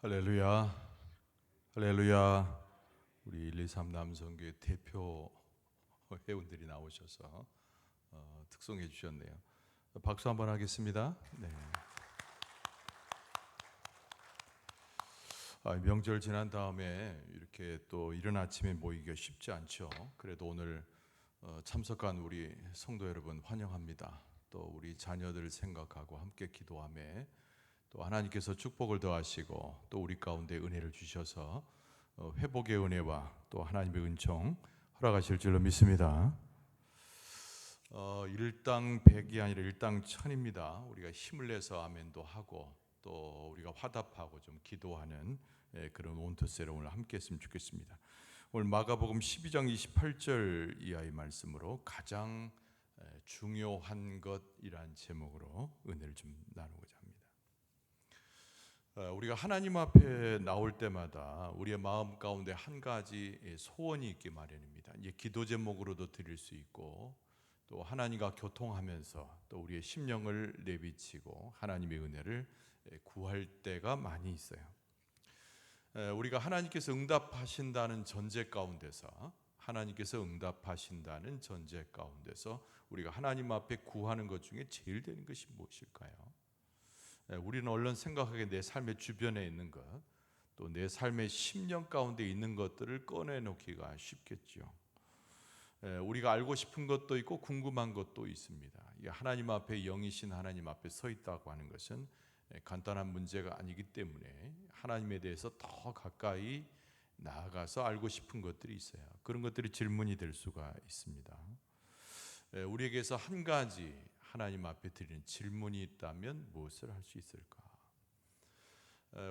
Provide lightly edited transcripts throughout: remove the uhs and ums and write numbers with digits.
할렐루야, 할렐루야. 우리 123 남성교회 대표 회원들이 나오셔서 특송해 주셨네요. 박수 한번 하겠습니다. 네. 명절 지난 다음에 이렇게 또 이른 아침에 모이기가 쉽지 않죠. 그래도 오늘 참석한 우리 성도 여러분 환영합니다. 또 우리 자녀들 생각하고 함께 기도하며 또 하나님께서 축복을 더하시고 또 우리 가운데 은혜를 주셔서 회복의 은혜와 또 하나님의 은총 허락하실 줄로 믿습니다. 일당 백이 아니라 일당 천입니다. 우리가 힘을 내서 아멘도 하고 또 우리가 화답하고 좀 기도하는 그런 온토세를 오늘 함께 했으면 좋겠습니다. 오늘 마가복음 12장 28절 이하의 말씀으로 가장 중요한 것이란 제목으로 은혜를 좀 나누고자 합니다. 우리가 하나님 앞에 나올 때마다 우리의 마음 가운데 한 가지 소원이 있기 마련입니다. 이제 기도 제목으로도 드릴 수 있고 또 하나님과 교통하면서 또 우리의 심령을 내비치고 하나님의 은혜를 구할 때가 많이 있어요. 우리가 하나님께서 응답하신다는 전제 가운데서 우리가 하나님 앞에 구하는 것 중에 제일 되는 것이 무엇일까요? 우리는 얼른 생각하기에 내 삶의 주변에 있는 것, 또 내 삶의 심령 가운데 있는 것들을 꺼내놓기가 쉽겠죠. 우리가 알고 싶은 것도 있고 궁금한 것도 있습니다. 하나님 앞에, 영이신 하나님 앞에 서 있다고 하는 것은 간단한 문제가 아니기 때문에 하나님에 대해서 더 가까이 나아가서 알고 싶은 것들이 있어요. 그런 것들이 질문이 될 수가 있습니다. 우리에게서 한 가지 하나님 앞에 드리는 질문이 있다면 무엇을 할 수 있을까?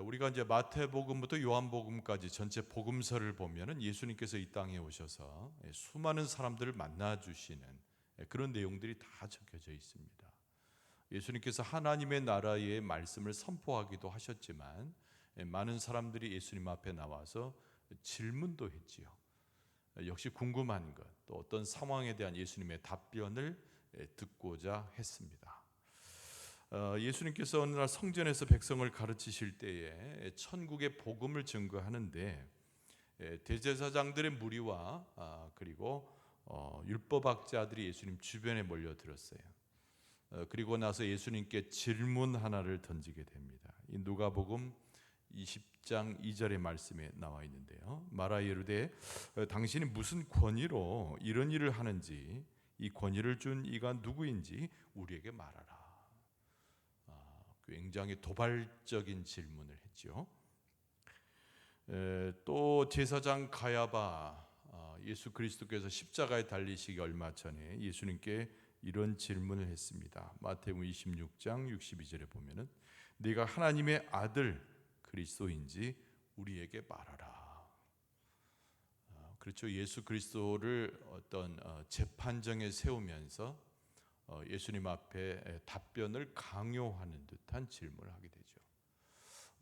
우리가 이제 마태복음부터 요한복음까지 전체 복음서를 보면은 예수님께서 이 땅에 오셔서 수많은 사람들을 만나 주시는 그런 내용들이 다 적혀져 있습니다. 예수님께서 하나님의 나라의 말씀을 선포하기도 하셨지만 많은 사람들이 예수님 앞에 나와서 질문도 했지요. 역시 궁금한 것, 또 어떤 상황에 대한 예수님의 답변을 듣고자 했습니다. 예수님께서 어느 날 성전에서 백성을 가르치실 때에 천국의 복음을 증거하는데 대제사장들의 무리와 그리고 율법학자들이 예수님 주변에 몰려들었어요. 그리고 나서 예수님께 질문 하나를 던지게 됩니다. 이 누가복음 20장 2절의 말씀에 나와 있는데요. 말하 이르되 당신이 무슨 권위로 이런 일을 하는지, 이 권위를 준 이가 누구인지 우리에게 말하라. 굉장히 도발적인 질문을 했죠. 또 제사장 가야바, 예수 그리스도께서 십자가에 달리시기 얼마 전에 예수님께 이런 질문을 했습니다. 마태복음 26장 62절에 보면은 네가 하나님의 아들 그리스도인지 우리에게 말하라. 그렇죠. 예수 그리스도를 어떤 재판정에 세우면서 예수님 앞에 답변을 강요하는 듯한 질문을 하게 되죠.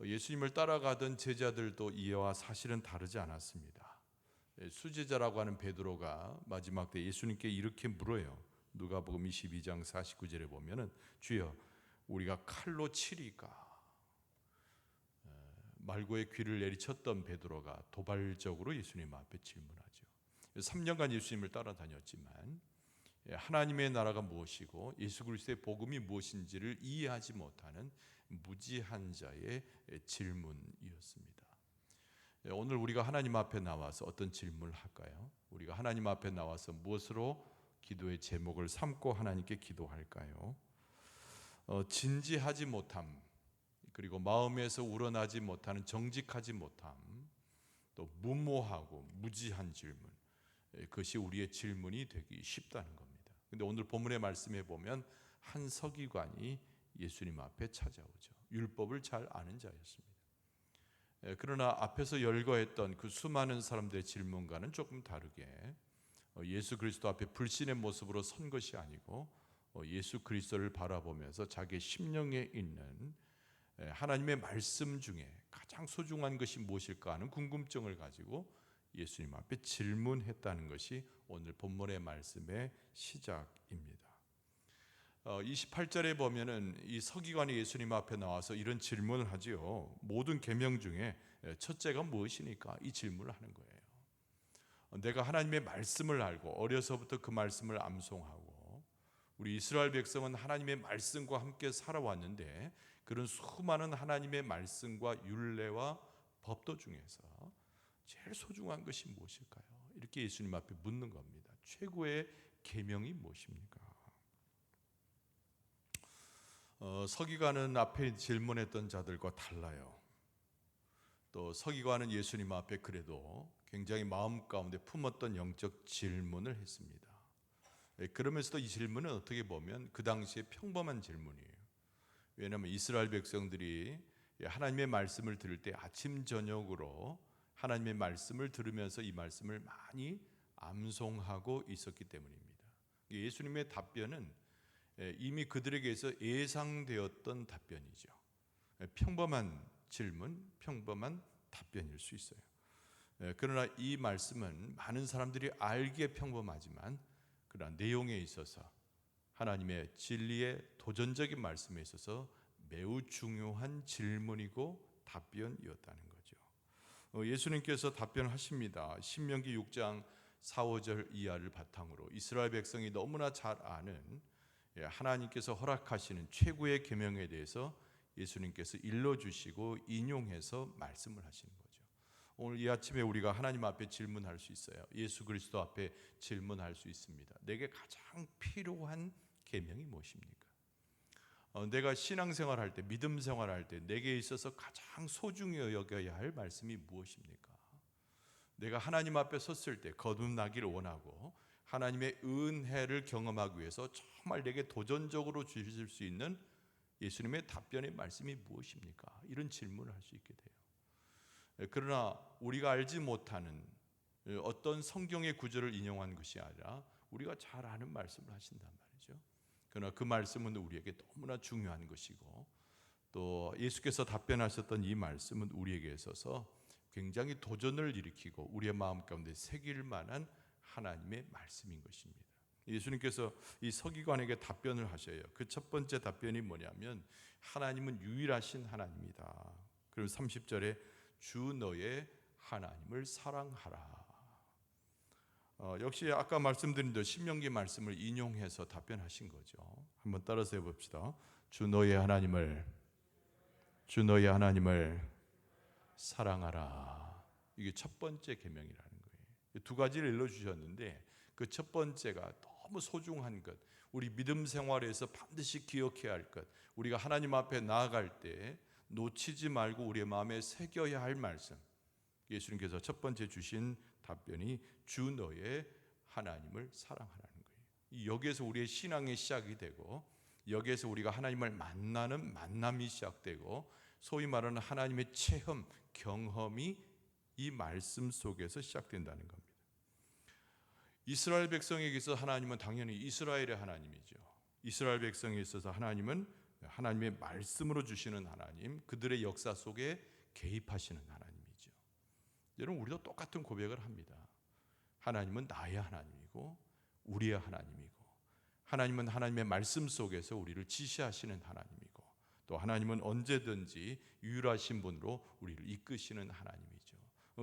예수님을 따라가던 제자들도 이와 사실은 다르지 않았습니다. 수제자라고 하는 베드로가 마지막 때 예수님께 이렇게 물어요. 누가복음 22장 49절에 보면은 주여 우리가 칼로 치리까? 말고의 귀를 내리쳤던 베드로가 도발적으로 예수님 앞에 질문하죠. 3년간 예수님을 따라다녔지만 하나님의 나라가 무엇이고 예수 그리스도의 복음이 무엇인지를 이해하지 못하는 무지한 자의 질문이었습니다. 오늘 우리가 하나님 앞에 나와서 어떤 질문을 할까요? 우리가 하나님 앞에 나와서 무엇으로 기도의 제목을 삼고 하나님께 기도할까요? 진지하지 못함, 그리고 마음에서 우러나지 못하는 정직하지 못함, 또 무모하고 무지한 질문, 그것이 우리의 질문이 되기 쉽다는 겁니다. 근데 오늘 본문의 말씀에 보면 한 서기관이 예수님 앞에 찾아오죠. 율법을 잘 아는 자였습니다. 그러나 앞에서 열거했던 그 수많은 사람들의 질문과는 조금 다르게 예수 그리스도 앞에 불신의 모습으로 선 것이 아니고 예수 그리스도를 바라보면서 자기의 심령에 있는 하나님의 말씀 중에 가장 소중한 것이 무엇일까 하는 궁금증을 가지고 예수님 앞에 질문했다는 것이 오늘 본문의 말씀의 시작입니다. 28절에 보면은 이 서기관이 예수님 앞에 나와서 이런 질문을 하지요. 모든 계명 중에 첫째가 무엇이니까? 이 질문을 하는 거예요. 내가 하나님의 말씀을 알고 어려서부터 그 말씀을 암송하고, 우리 이스라엘 백성은 하나님의 말씀과 함께 살아왔는데 그런 수많은 하나님의 말씀과 율례와 법도 중에서 제일 소중한 것이 무엇일까요? 이렇게 예수님 앞에 묻는 겁니다. 최고의 계명이 무엇입니까? 서기관은 앞에 질문했던 자들과 달라요. 또 서기관은 예수님 앞에 그래도 굉장히 마음 가운데 품었던 영적 질문을 했습니다. 그러면서도 이 질문은 어떻게 보면 그 당시에 평범한 질문이에요. 왜냐하면 이스라엘 백성들이 하나님의 말씀을 들을 때 아침 저녁으로 하나님의 말씀을 들으면서 이 말씀을 많이 암송하고 있었기 때문입니다. 예수님의 답변은 이미 그들에게서 예상되었던 답변이죠. 평범한 질문, 평범한 답변일 수 있어요. 그러나 이 말씀은 많은 사람들이 알기에 평범하지만 그러나 내용에 있어서 하나님의 진리의 도전적인 말씀에 있어서 매우 중요한 질문이고 답변이었다는 거죠. 예수님께서 답변하십니다. 신명기 6장 4, 5절 이하를 바탕으로 이스라엘 백성이 너무나 잘 아는 하나님께서 허락하시는 최고의 계명에 대해서 예수님께서 일러주시고 인용해서 말씀을 하시는 거죠. 오늘 이 아침에 우리가 하나님 앞에 질문할 수 있어요. 예수 그리스도 앞에 질문할 수 있습니다. 내게 가장 필요한 계명이 무엇입니까? 내가 신앙생활할 때, 믿음 생활할 때 내게 있어서 가장 소중히 여겨야 할 말씀이 무엇입니까? 내가 하나님 앞에 섰을 때 거듭나기를 원하고 하나님의 은혜를 경험하기 위해서 정말 내게 도전적으로 주실 수 있는 예수님의 답변의 말씀이 무엇입니까? 이런 질문을 할 수 있게 돼요. 그러나 우리가 알지 못하는 어떤 성경의 구절을 인용한 것이 아니라 우리가 잘 아는 말씀을 하신단 말이죠. 그러나 그 말씀은 우리에게 너무나 중요한 것이고, 또 예수께서 답변하셨던 이 말씀은 우리에게 있어서 굉장히 도전을 일으키고 우리의 마음 가운데 새길 만한 하나님의 말씀인 것입니다. 예수님께서 이 서기관에게 답변을 하셔요. 그 첫 번째 답변이 뭐냐면 하나님은 유일하신 하나님이다. 그리고 30절에 주 너의 하나님을 사랑하라. 역시 아까 말씀드린 대로 신명기 말씀을 인용해서 답변하신 거죠. 한번 따라서 해봅시다. 주 너의 하나님을 사랑하라. 이게 첫 번째 계명이라는 거예요. 두 가지를 일러주셨는데 그 첫 번째가 너무 소중한 것, 우리 믿음 생활에서 반드시 기억해야 할 것, 우리가 하나님 앞에 나아갈 때 놓치지 말고 우리의 마음에 새겨야 할 말씀, 예수님께서 첫 번째 주신 답변이 주 너의 하나님을 사랑하라는 거예요. 여기에서 우리의 신앙의 시작이 되고, 여기에서 우리가 하나님을 만나는 만남이 시작되고, 소위 말하는 하나님의 체험, 경험이 이 말씀 속에서 시작된다는 겁니다. 이스라엘 백성에게서 하나님은 당연히 이스라엘의 하나님이죠. 이스라엘 백성에 있어서 하나님은 하나님의 말씀으로 주시는 하나님, 그들의 역사 속에 개입하시는 하나님이죠. 여러분, 우리도 똑같은 고백을 합니다. 하나님은 나의 하나님이고 우리의 하나님이고, 하나님은 하나님의 말씀 속에서 우리를 지시하시는 하나님이고, 또 하나님은 언제든지 유일하신 분으로 우리를 이끄시는 하나님이죠.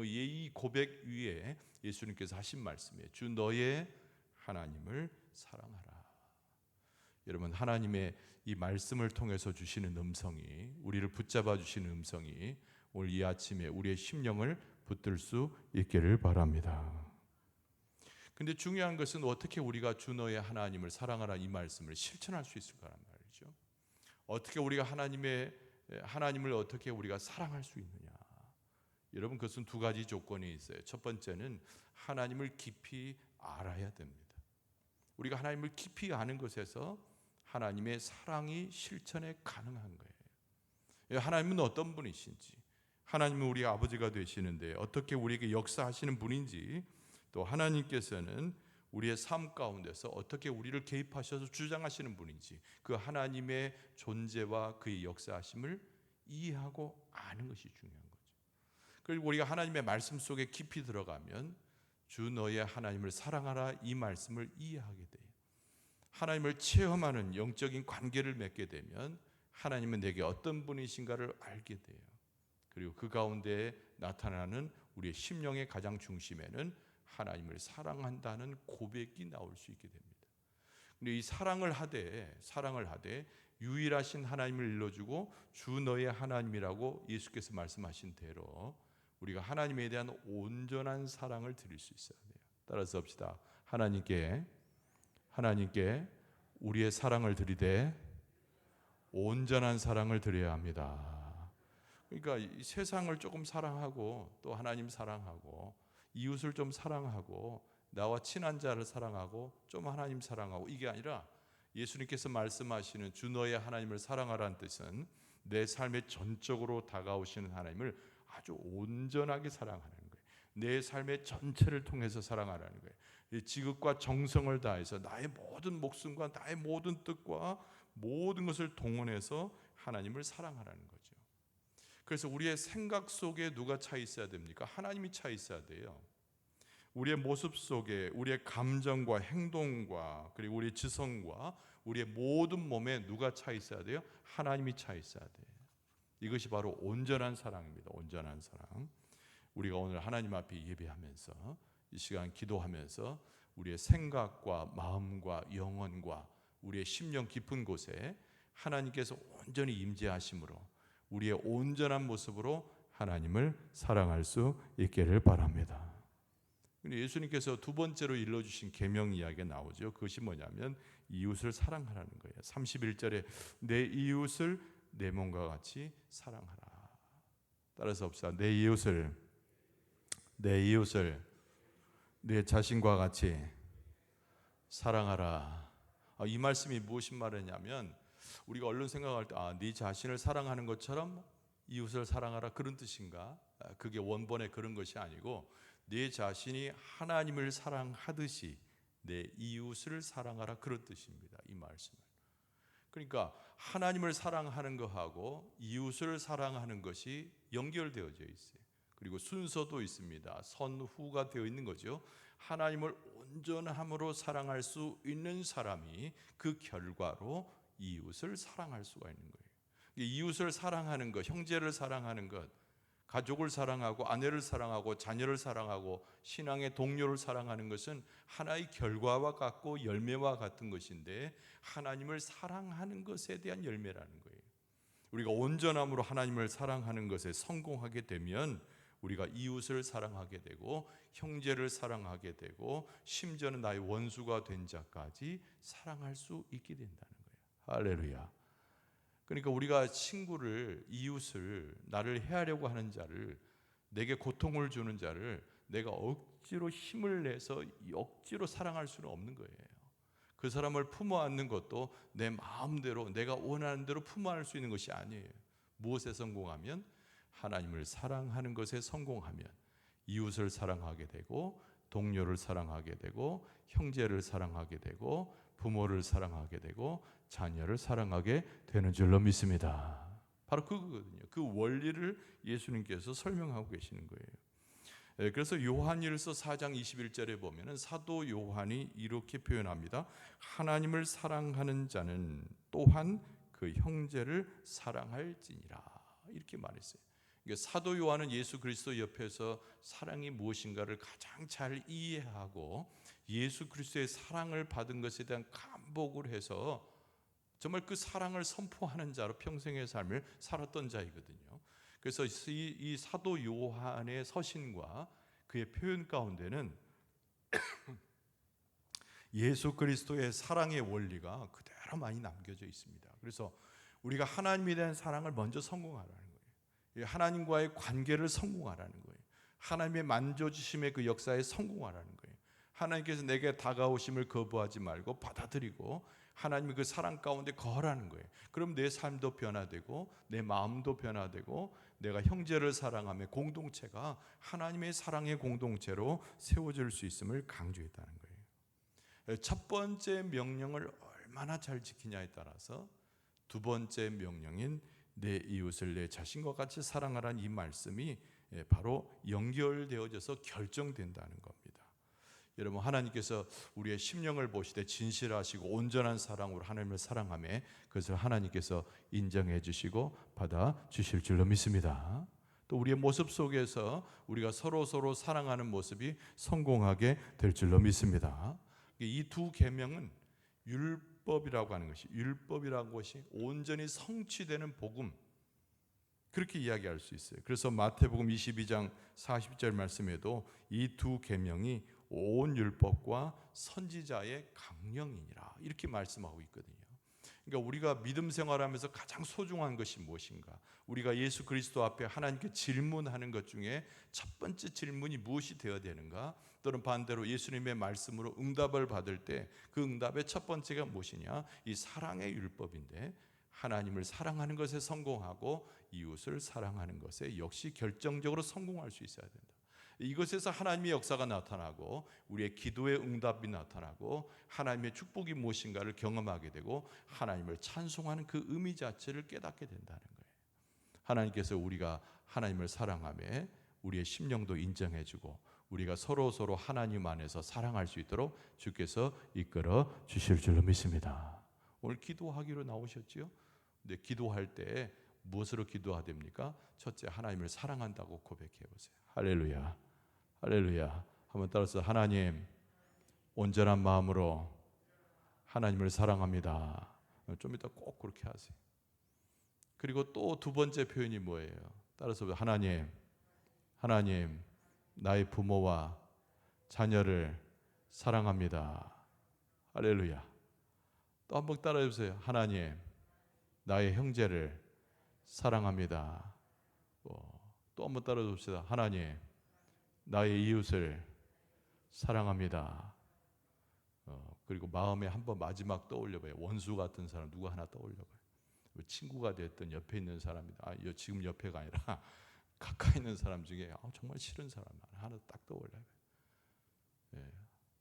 이 고백 위에 예수님께서 하신 말씀이에요. 주 너의 하나님을 사랑하라. 여러분, 하나님의 이 말씀을 통해서 주시는 음성이, 우리를 붙잡아 주시는 음성이 오늘 이 아침에 우리의 심령을 붙들 수 있기를 바랍니다. 근데 중요한 것은 어떻게 우리가 주 너의 하나님을 사랑하라 이 말씀을 실천할 수 있을까란 말이죠. 어떻게 우리가 하나님을 어떻게 우리가 사랑할 수 있느냐? 여러분, 그것은 두 가지 조건이 있어요. 첫 번째는 하나님을 깊이 알아야 됩니다. 우리가 하나님을 깊이 아는 것에서 하나님의 사랑이 실천에 가능한 거예요. 하나님은 어떤 분이신지, 하나님은 우리 아버지가 되시는데 어떻게 우리에게 역사하시는 분인지, 또 하나님께서는 우리의 삶 가운데서 어떻게 우리를 개입하셔서 주장하시는 분인지, 그 하나님의 존재와 그의 역사하심을 이해하고 아는 것이 중요한 거죠. 그리고 우리가 하나님의 말씀 속에 깊이 들어가면 주 너의 하나님을 사랑하라 이 말씀을 이해하게 돼요. 하나님을 체험하는 영적인 관계를 맺게 되면 하나님은 내게 어떤 분이신가를 알게 돼요. 그리고 그 가운데 나타나는 우리의 심령의 가장 중심에는 하나님을 사랑한다는 고백이 나올 수 있게 됩니다. 근데 이 사랑을 하되 유일하신 하나님을 일러주고 주 너의 하나님이라고 예수께서 말씀하신 대로 우리가 하나님에 대한 온전한 사랑을 드릴 수 있어야 돼요. 따라서 합시다. 하나님께 우리의 사랑을 드리되 온전한 사랑을 드려야 합니다. 그러니까 이 세상을 조금 사랑하고 또 하나님 사랑하고 이웃을 좀 사랑하고 나와 친한 자를 사랑하고 좀 하나님 사랑하고 이게 아니라 예수님께서 말씀하시는 주 너의 하나님을 사랑하라는 뜻은 내 삶에 전적으로 다가오시는 하나님을 아주 온전하게 사랑하는 거예요. 내 삶의 전체를 통해서 사랑하라는 거예요. 지극과 정성을 다해서 나의 모든 목숨과 나의 모든 뜻과 모든 것을 동원해서 하나님을 사랑하라는 거죠. 그래서 우리의 생각 속에 누가 차 있어야 됩니까? 하나님이 차 있어야 돼요. 우리의 모습 속에 우리의 감정과 행동과 그리고 우리의 지성과 우리의 모든 몸에 누가 차 있어야 돼요? 하나님이 차 있어야 돼요. 이것이 바로 온전한 사랑입니다. 온전한 사랑. 우리가 오늘 하나님 앞에 예배하면서 이 시간 기도하면서 우리의 생각과 마음과 영혼과 우리의 심령 깊은 곳에 하나님께서 온전히 임재하심으로 우리의 온전한 모습으로 하나님을 사랑할 수 있기를 바랍니다. 예수님께서 두 번째로 일러주신 계명 이야기가 나오죠. 그것이 뭐냐면 이웃을 사랑하라는 거예요. 31절에 내 이웃을 내 몸과 같이 사랑하라. 따라서 합시다. 내 이웃을 내 자신과 같이 사랑하라. 이 말씀이 무엇인 말이냐면 우리가 얼른 생각할 때 네 자신을 사랑하는 것처럼 이웃을 사랑하라 그런 뜻인가? 그게 원본의 그런 것이 아니고 내 자신이 하나님을 사랑하듯이 내 이웃을 사랑하라 그런 뜻입니다. 이 말씀은. 그러니까 하나님을 사랑하는 것하고 이웃을 사랑하는 것이 연결되어져 있어요. 그리고 순서도 있습니다. 선후가 되어 있는 거죠. 하나님을 온전함으로 사랑할 수 있는 사람이 그 결과로 이웃을 사랑할 수가 있는 거예요. 이웃을 사랑하는 것, 형제를 사랑하는 것, 가족을 사랑하고 아내를 사랑하고 자녀를 사랑하고 신앙의 동료를 사랑하는 것은 하나의 결과와 같고 열매와 같은 것인데 하나님을 사랑하는 것에 대한 열매라는 거예요. 우리가 온전함으로 하나님을 사랑하는 것에 성공하게 되면 우리가 이웃을 사랑하게 되고 형제를 사랑하게 되고 심지어는 나의 원수가 된 자까지 사랑할 수 있게 된다는 거예요. 할렐루야. 그러니까 우리가 친구를, 이웃을, 나를 해하려고 하는 자를, 내게 고통을 주는 자를 내가 억지로 힘을 내서 억지로 사랑할 수는 없는 거예요. 그 사람을 품어 안는 것도 내 마음대로 내가 원하는 대로 품어 안을 수 있는 것이 아니에요. 무엇에 성공하면? 하나님을 사랑하는 것에 성공하면 이웃을 사랑하게 되고 동료를 사랑하게 되고 형제를 사랑하게 되고 부모를 사랑하게 되고 자녀를 사랑하게 되는 줄로 믿습니다. 바로 그거거든요. 그 원리를 예수님께서 설명하고 계시는 거예요. 그래서 요한일서 4장 21절에 보면은 사도 요한이 이렇게 표현합니다. 하나님을 사랑하는 자는 또한 그 형제를 사랑할지니라. 이렇게 말했어요. 그러니까 사도 요한은 예수 그리스도 옆에서 사랑이 무엇인가를 가장 잘 이해하고 예수 그리스도의 사랑을 받은 것에 대한 감복을 해서 정말 그 사랑을 선포하는 자로 평생의 삶을 살았던 자이거든요. 그래서 이 사도 요한의 서신과 그의 표현 가운데는 예수 그리스도의 사랑의 원리가 그대로 많이 남겨져 있습니다. 그래서 우리가 하나님에 대한 사랑을 먼저 성공하라는 거예요. 하나님과의 관계를 성공하라는 거예요. 하나님의 만져주심의 그 역사에 성공하라는 거예요. 하나님께서 내게 다가오심을 거부하지 말고 받아들이고 하나님의 그 사랑 가운데 거하라는 거예요. 그럼 내 삶도 변화되고 내 마음도 변화되고 내가 형제를 사랑하며 공동체가 하나님의 사랑의 공동체로 세워질 수 있음을 강조했다는 거예요. 첫 번째 명령을 얼마나 잘 지키냐에 따라서 두 번째 명령인 내 이웃을 내 자신과 같이 사랑하라는 이 말씀이 바로 연결되어져서 결정된다는 겁니다. 여러분, 하나님께서 우리의 심령을 보시되 진실하시고 온전한 사랑으로 하나님을 사랑하며 그것을 하나님께서 인정해 주시고 받아 주실 줄로 믿습니다. 또 우리의 모습 속에서 우리가 서로 사랑하는 모습이 성공하게 될 줄로 믿습니다. 이 두 계명은 율법이라고 하는 것이, 율법이라는 것이 온전히 성취되는 복음, 그렇게 이야기할 수 있어요. 그래서 마태복음 22장 40절 말씀에도 이 두 계명이 온 율법과 선지자의 강령이니라, 이렇게 말씀하고 있거든요. 그러니까 우리가 믿음 생활하면서 가장 소중한 것이 무엇인가? 우리가 예수 그리스도 앞에 하나님께 질문하는 것 중에 첫 번째 질문이 무엇이 되어야 되는가? 또는 반대로 예수님의 말씀으로 응답을 받을 때 그 응답의 첫 번째가 무엇이냐? 이 사랑의 율법인데, 하나님을 사랑하는 것에 성공하고 이웃을 사랑하는 것에 역시 결정적으로 성공할 수 있어야 된다. 이것에서 하나님의 역사가 나타나고 우리의 기도의 응답이 나타나고 하나님의 축복이 무엇인가를 경험하게 되고 하나님을 찬송하는 그 의미 자체를 깨닫게 된다는 거예요. 하나님께서 우리가 하나님을 사랑하며 우리의 심령도 인정해주고 우리가 서로 하나님 안에서 사랑할 수 있도록 주께서 이끌어 주실 줄로 믿습니다. 오늘 기도하기로 나오셨지요? 근데 기도할 때 무엇으로 기도해야 됩니까? 첫째, 하나님을 사랑한다고 고백해 보세요. 할렐루야, 할렐루야. 한번 따라서, 하나님, 온전한 마음으로 하나님을 사랑합니다. 좀 이따 꼭 그렇게 하세요. 그리고 또 두 번째 표현이 뭐예요? 따라서, 하나님, 나의 부모와 자녀를 사랑합니다. 할렐루야. 또 한 번 따라해 주세요. 하나님, 나의 형제를 사랑합니다. 또 한 번 따라해 봅시다. 하나님, 나의 이웃을 사랑합니다. 그리고 마음에 한번 마지막 떠올려봐요. 원수 같은 사람 누구 하나 떠올려봐요. 친구가 됐든 옆에 있는 사람이다. 지금 옆에가 아니라 가까이 있는 사람 중에 정말 싫은 사람 하나 딱 떠올려요.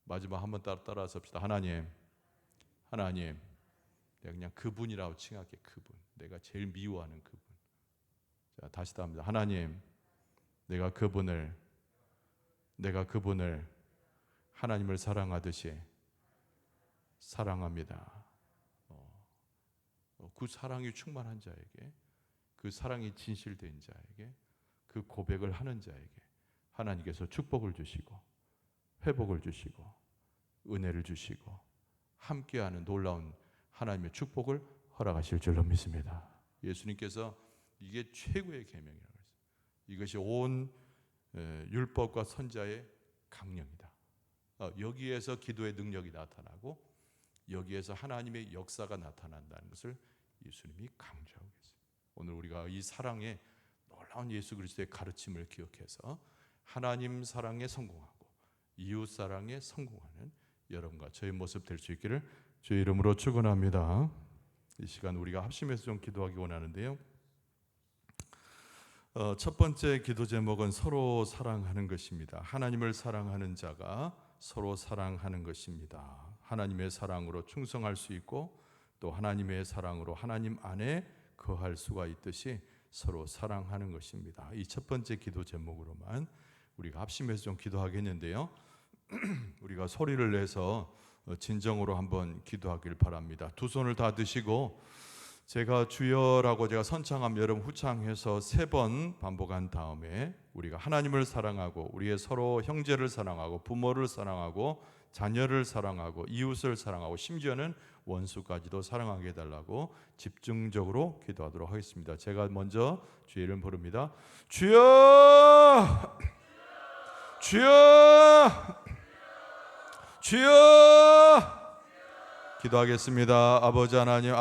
마지막 한번 따라서 합시다. 하나님, 내가 그냥 그분이라고 칭할게. 그분, 내가 제일 미워하는 그분. 자, 다시 또 합니다. 하나님, 내가 그분을 하나님을 사랑하듯이 사랑합니다. 그 사랑이 충만한 자에게, 그 사랑이 진실된 자에게, 그 고백을 하는 자에게 하나님께서 축복을 주시고 회복을 주시고 은혜를 주시고 함께하는 놀라운 하나님의 축복을 허락하실 줄로 믿습니다. 예수님께서 이게 최고의 계명이라고 했어요. 이것이 온 율법과 선지자의 강령이다. 여기에서 기도의 능력이 나타나고 여기에서 하나님의 역사가 나타난다는 것을 예수님이 강조하고 계세요. 오늘 우리가 이 사랑의 놀라운 예수 그리스도의 가르침을 기억해서 하나님 사랑에 성공하고 이웃 사랑에 성공하는 여러분과 저의 모습 될 수 있기를 주의 이름으로 축원합니다. 이 시간 우리가 합심해서 좀 기도하기 원하는데요. 첫 번째 기도 제목은 서로 사랑하는 것입니다. 하나님을 사랑하는 자가 서로 사랑하는 것입니다. 하나님의 사랑으로 충성할 수 있고 또 하나님의 사랑으로 하나님 안에 거할 수가 있듯이 서로 사랑하는 것입니다. 이 첫 번째 기도 제목으로만 우리가 합심해서 좀 기도하겠는데요. 우리가 소리를 내서 진정으로 한번 기도하길 바랍니다. 두 손을 다 드시고 제가 주여라고 제가 선창하면 여러분 후창해서 3번 반복한 다음에 우리가 하나님을 사랑하고 우리의 서로 형제를 사랑하고 부모를 사랑하고 자녀를 사랑하고 이웃을 사랑하고 심지어는 원수까지도 사랑하게 해달라고 집중적으로 기도하도록 하겠습니다. 제가 먼저 주의 이름 부릅니다. 주여, 주여, 주여. 기도하겠습니다. 아버지 하나님,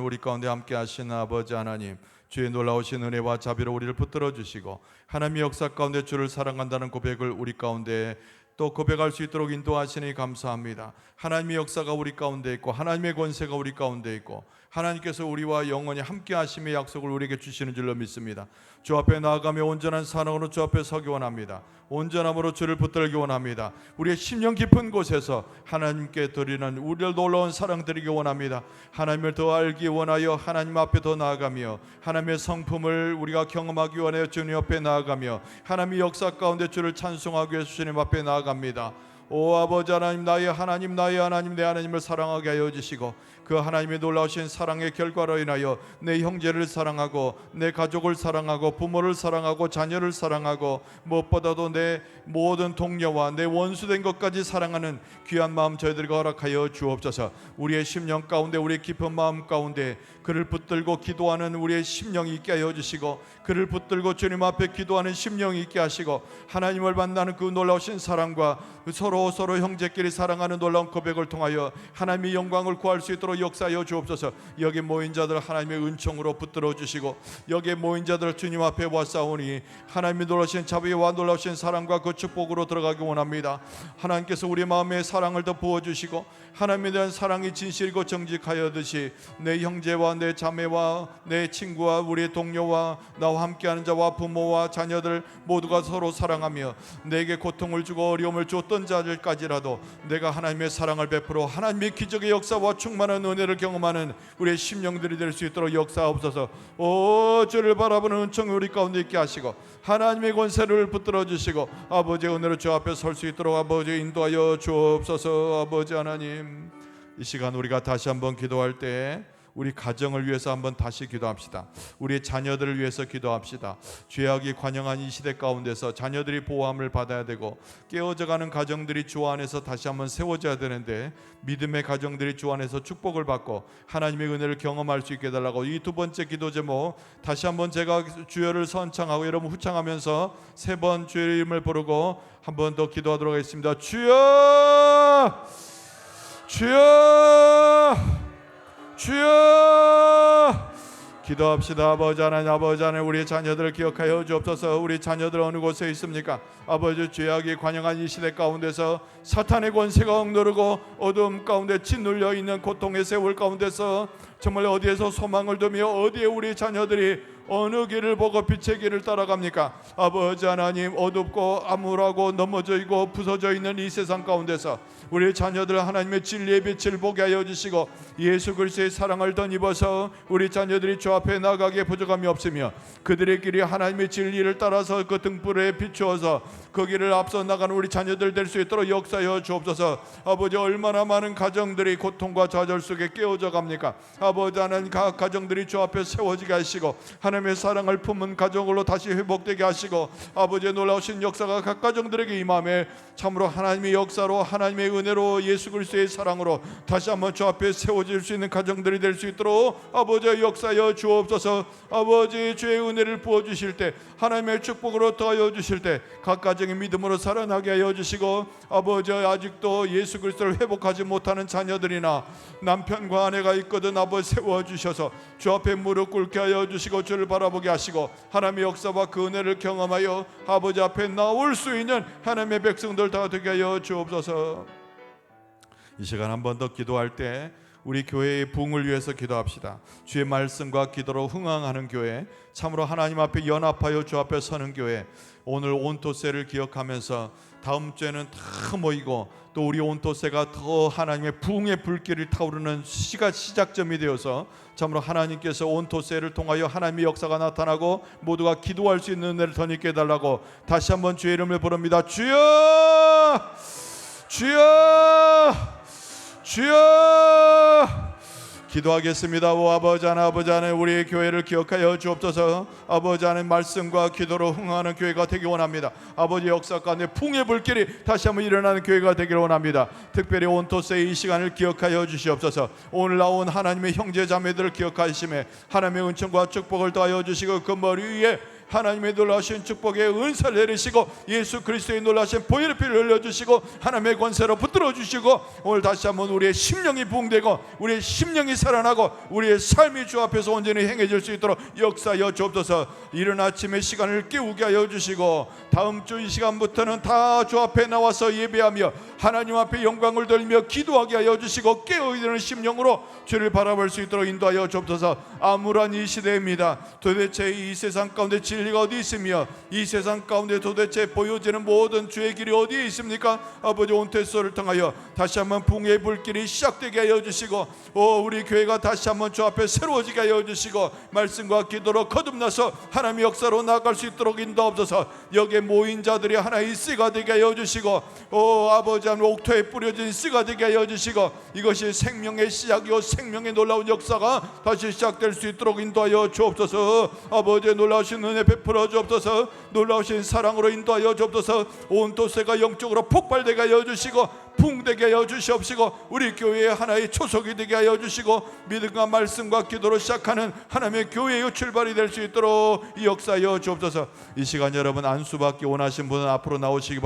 우리 가운데 함께 하시는 아버지 하나님, 주의 놀라우신 은혜와 자비로 우리를 붙들어 주시고 하나님의 역사 가운데 주를 사랑한다는 고백을 우리 가운데 또 고백할 수 있도록 인도하시니 감사합니다. 하나님의 역사가 우리 가운데 있고 하나님의 권세가 우리 가운데 있고 하나님께서 우리와 영원히 함께 하심의 약속을 우리에게 주시는 줄로 믿습니다. 주 앞에 나아가며 온전한 사랑으로 주 앞에 서기 원합니다. 온전함으로 주를 붙들기 원합니다. 우리의 심령 깊은 곳에서 하나님께 드리는 우리를 놀라운 사랑 드리기 원합니다. 하나님을 더 알기 원하여 하나님 앞에 더 나아가며 하나님의 성품을 우리가 경험하기 원하여 주님 앞에 나아가며 하나님의 역사 가운데 주를 찬송하기 위해서 주님 앞에 나아갑니다. 오 아버지 하나님, 나의 하나님, 나의 하나님, 내 하나님을 사랑하게 하여 주시고, 그 하나님의 놀라우신 사랑의 결과로 인하여 내 형제를 사랑하고 내 가족을 사랑하고 부모를 사랑하고 자녀를 사랑하고 무엇보다도 내 모든 동료와 내 원수된 것까지 사랑하는 귀한 마음 저희들과 허락하여 주옵소서. 우리의 심령 가운데, 우리의 깊은 마음 가운데 그를 붙들고 기도하는 우리의 심령이 있게 하여 주시고, 그를 붙들고 주님 앞에 기도하는 심령이 있게 하시고, 하나님을 만나는 그 놀라우신 사랑과 서로 형제끼리 사랑하는 놀라운 고백을 통하여 하나님의 영광을 구할 수 있도록 역사하여 주옵소서. 여기 모인 자들 하나님의 은총으로 붙들어 주시고, 여기 모인 자들 주님 앞에 왔사오니 하나님의 놀라우신 자비와 놀라우신 사랑과 그 축복으로 들어가기 원합니다. 하나님께서 우리 마음에 사랑을 더 부어주시고, 하나님에 대한 사랑이 진실이고 정직하여듯이 내 형제와 내 자매와 내 친구와 우리의 동료와 나와 함께하는 자와 부모와 자녀들 모두가 서로 사랑하며, 내게 고통을 주고 어려움을 줬던 자들까지라도 내가 하나님의 사랑을 베풀어 하나님의 기적의 역사와 충만한 은혜를 경험하는 우리의 심령들이 될 수 있도록 역사하옵소서. 오 주를 바라보는 은총이 우리 가운데 있게 하시고, 하나님의 권세를 붙들어 주시고, 아버지의 은혜로 주 앞에 설 수 있도록 아버지 인도하여 주옵소서. 아버지 하나님, 이 시간 우리가 다시 한번 기도할 때 우리 가정을 위해서 한번 다시 기도합시다. 우리의 자녀들을 위해서 기도합시다. 죄악이 관영한 이 시대 가운데서 자녀들이 보호함을 받아야 되고, 깨어져가는 가정들이 주 안에서 다시 한번 세워져야 되는데, 믿음의 가정들이 주 안에서 축복을 받고 하나님의 은혜를 경험할 수 있게 해달라고, 이 두 번째 기도 제목 다시 한번 제가 주여를 선창하고 여러분 후창하면서 세 번 주의 이름을 부르고 한 번 더 기도하도록 하겠습니다. 주여, 주여, 주여. 기도합시다. 아버지 하나님, 아버지 하나님, 우리 자녀들을 기억하여 주옵소서. 우리 자녀들 어느 곳에 있습니까? 아버지, 죄악이 관영한 이 시대 가운데서 사탄의 권세가 억누르고 어두움 가운데 짓눌려 있는 고통의 세월 가운데서 정말 어디에서 소망을 두며 어디에 우리 자녀들이 어느 길을 보고 빛의 길을 따라갑니까? 아버지 하나님, 어둡고 암울하고 넘어져 있고 부서져 있는 이 세상 가운데서 우리 자녀들 하나님의 진리의 빛을 보게 하여 주시고, 예수 그리스도의 사랑을 덧입어서 우리 자녀들이 주 앞에 나가기에 부족함이 없으며, 그들의 길이 하나님의 진리를 따라서 그 등불에 비추어서 그 길을 앞서 나가는 우리 자녀들 될 수 있도록 역사하여 주옵소서. 아버지, 얼마나 많은 가정들이 고통과 좌절 속에 깨어져 갑니까? 아버지 하나님, 각 가정들이 주 앞에 세워지게 하시고 하나님의 사랑을 품은 가정으로 다시 회복되게 하시고, 아버지의 놀라우신 역사가 각 가정들에게 임함에 참으로 하나님의 역사로, 하나님의 은혜로, 예수 그리스도의 사랑으로 다시 한번 주 앞에 세워질 수 있는 가정들이 될 수 있도록 아버지의 역사여 주옵소서. 아버지, 주의 은혜를 부어주실 때, 하나님의 축복으로 더하여 주실 때 각 가정의 믿음으로 살아나게 하여 주시고, 아버지, 아직도 예수 그리스도를 회복하지 못하는 자녀들이나 남편과 아내가 있거든 아버지 세워주셔서 주 앞에 무릎 꿇게 하여 주시고, 주를 바라보게 하시고 하나님의 역사와 그 은혜를 경험하여 아버지 앞에 나올 수 있는 하나님의 백성들 다 되게 하여 주옵소서. 이 시간 한 번 더 기도할 때 우리 교회의 부흥을 위해서 기도합시다. 주의 말씀과 기도로 흥황하는 교회, 참으로 하나님 앞에 연합하여 주 앞에 서는 교회, 오늘 온토세를 기억하면서 다음 주에는 다 모이고 또 우리 온토세가 더 하나님의 부흥의 불길을 타오르는 시작점이 되어서 참으로 하나님께서 온토세를 통하여 하나님의 역사가 나타나고 모두가 기도할 수 있는 은혜를 더 있게 해달라고 다시 한번 주의 이름을 부릅니다. 주여, 주여, 주여. 기도하겠습니다. 오 아버지 하나님, 아버지 하나님, 우리의 교회를 기억하여 주옵소서. 아버지 하나님, 말씀과 기도로 흥하는 교회가 되기 원합니다. 아버지 역사 가운데 풍의 불길이 다시 한번 일어나는 교회가 되기를 원합니다. 특별히 온토세의 이 시간을 기억하여 주시옵소서. 오늘 나온 하나님의 형제 자매들을 기억하심에 하나님의 은총과 축복을 더하여 주시고, 그 머리 위에 하나님의 놀라신 축복의 은사를 내리시고 예수 그리스도의 놀라신 보혈의 피를 흘려주시고 하나님의 권세로 붙들어 주시고, 오늘 다시 한번 우리의 심령이 부흥되고 우리의 심령이 살아나고 우리의 삶이 주 앞에서 온전히 행해질 수 있도록 역사하여 주옵소서. 이른 아침의 시간을 깨우게 하여 주시고, 다음 주 이 시간부터는 다 주 앞에 나와서 예배하며 하나님 앞에 영광을 돌리며 기도하게 하여 주시고, 깨어있는 심령으로 주를 바라볼 수 있도록 인도하여 주옵소서. 암울한 이 시대입니다. 도대체 이 세상 가운데 질 진리가 어디 있으며 이 세상 가운데 도대체 보여지는 모든 주의 길이 어디에 있습니까? 아버지, 온태소를 통하여 다시 한번 붕의 불길이 시작되게 하여 주시고, 우리 교회가 다시 한번 주 앞에 새로워지게 하여 주시고, 말씀과 기도로 거듭나서 하나님의 역사로 나아갈 수 있도록 인도하옵소서. 여기에 모인 자들이 하나의 씨가 되게 하여 주시고, 아버지 하나님 옥토에 뿌려진 씨가 되게 하여 주시고, 이것이 생명의 시작이요 생명의 놀라운 역사가 다시 시작될 수 있도록 인도하여 주옵소서. 아버지의 놀라우신 은혜 베풀어 주옵소서. 놀라우신 사랑으로 인도하여 주옵소서. 온 도세가 영적으로 폭발되게 하여 주시고 붕되게 하여 주시옵시고, 우리 교회의 하나의 초석이 되게 하여 주시고, 믿음과 말씀과 기도로 시작하는 하나님의 교회의 출발이 될 수 있도록 이 역사하여 주옵소서. 이 시간 여러분 안수받기 원하신 분은 앞으로 나오시기 바랍니다.